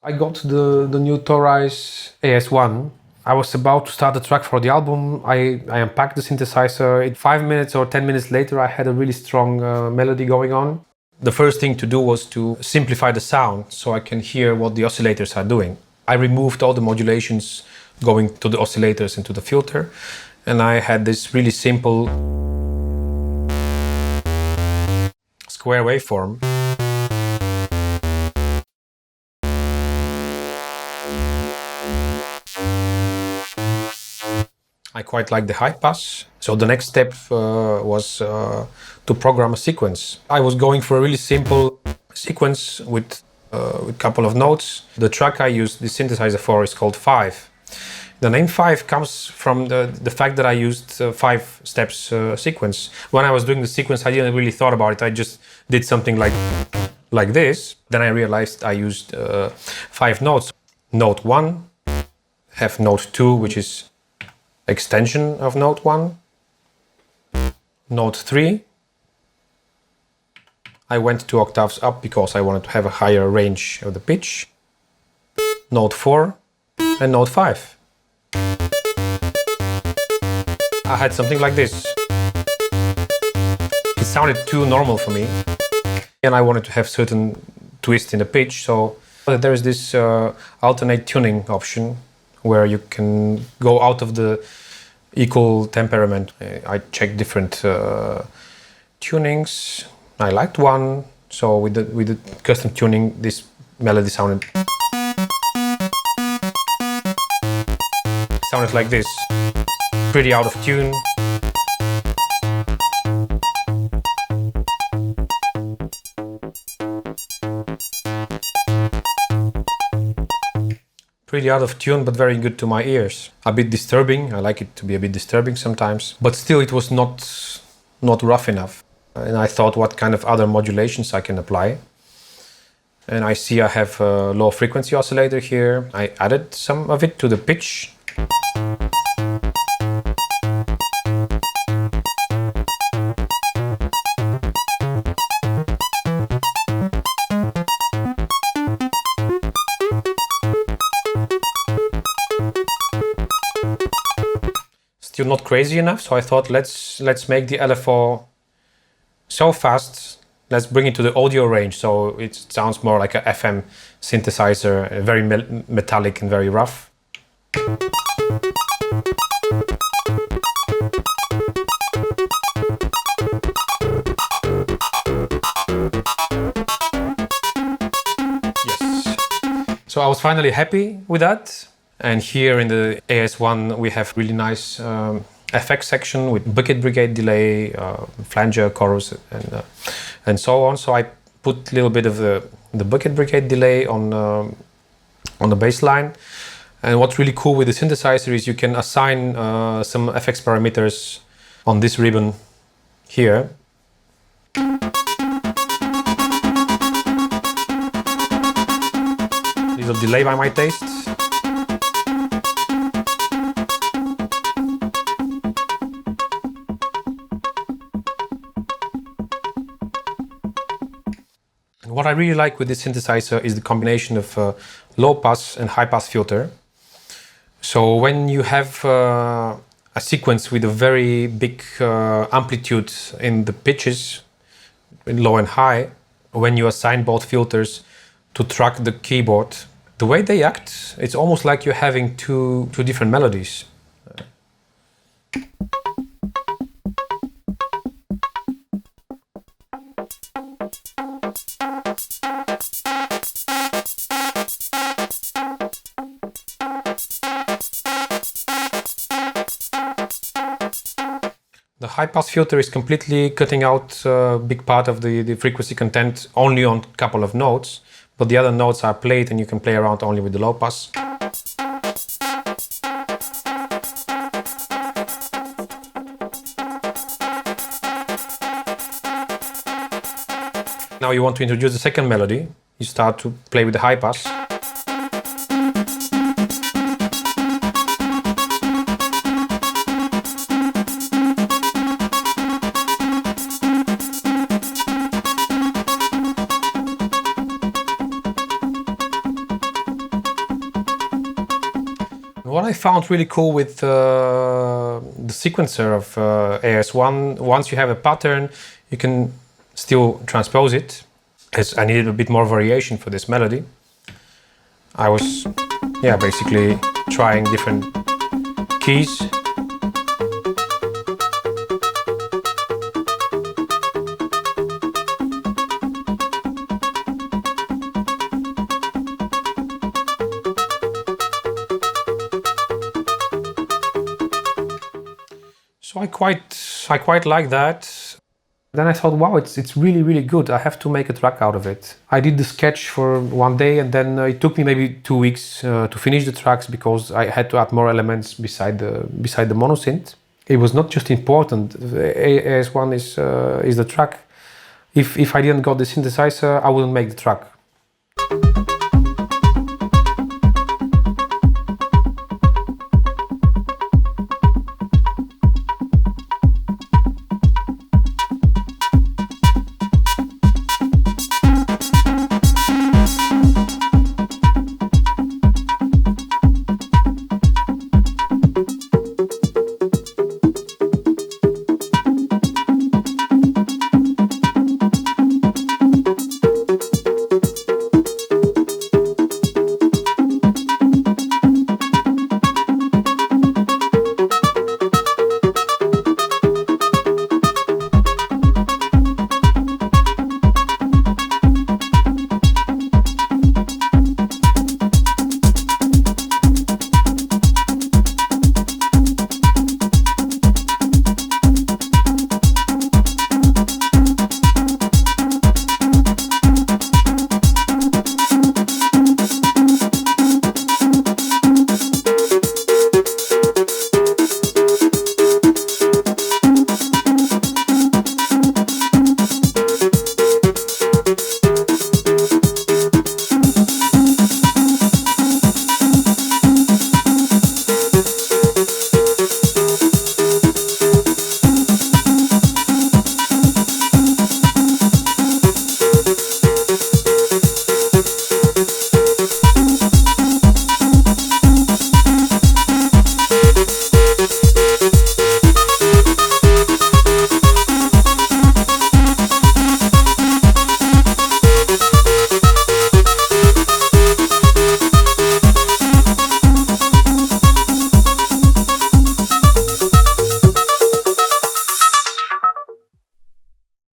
I got the new Torize AS1. I was about to start the track for the album. I unpacked the synthesizer. 5 minutes or 10 minutes later, I had a really strong melody going on. The first thing to do was to simplify the sound so I can hear what the oscillators are doing. I removed all the modulations going to the oscillators and to the filter, and I had this really simple square waveform. I quite like the high pass, so the next step was to program a sequence. I was going for a really simple sequence with a couple of notes. The track I used the synthesizer for is called 5. The name 5 comes from the fact that I used 5 steps sequence. When I was doing the sequence, I didn't really thought about it. I just did something like this. Then I realized I used 5 notes. Note 1, have note 2, which is extension of note 1. Note 3, I went 2 octaves up because I wanted to have a higher range of the pitch. Note 4 and note 5. I had something like this. It sounded too normal for me, and I wanted to have certain twist in the pitch, so there is this alternate tuning option where you can go out of the equal temperament. I checked different tunings. I liked one, so with the custom tuning, this melody sounded like this, pretty out of tune. Pretty out of tune, but very good to my ears. A bit disturbing. I like it to be a bit disturbing sometimes, but still it was not rough enough. And I thought, what kind of other modulations I can apply. And I see I have a low frequency oscillator here. I added some of it to the pitch. Still not crazy enough, so I thought let's make the LFO so fast, let's bring it to the audio range so it sounds more like a FM synthesizer, very metallic and very rough. Yes. So I was finally happy with that. And here in the AS1 we have really nice FX section with bucket brigade delay, flanger, chorus, and so on. So I put a little bit of the bucket brigade delay on the bass line. And what's really cool with the synthesizer is you can assign some FX parameters on this ribbon here. Little delay by my taste. What I really like with this synthesizer is the combination of low pass and high pass filter. So when you have a sequence with a very big amplitude in the pitches, low and high, when you assign both filters to track the keyboard, the way they act, it's almost like you're having two different melodies. The high-pass filter is completely cutting out a big part of the frequency content only on a couple of notes, but the other notes are played and you can play around only with the low pass. Now you want to introduce the second melody, you start to play with the high pass. What I found really cool with the sequencer of AS1, once you have a pattern, you can still transpose it. As I needed a bit more variation for this melody, I was, basically trying different keys. So I quite like that. Then I thought, wow, it's really, really good. I have to make a track out of it. I did the sketch for one day, and then it took me maybe 2 weeks to finish the tracks because I had to add more elements beside the monosynth. It was not just important. AS1 is the track. If I didn't got the synthesizer, I wouldn't make the track.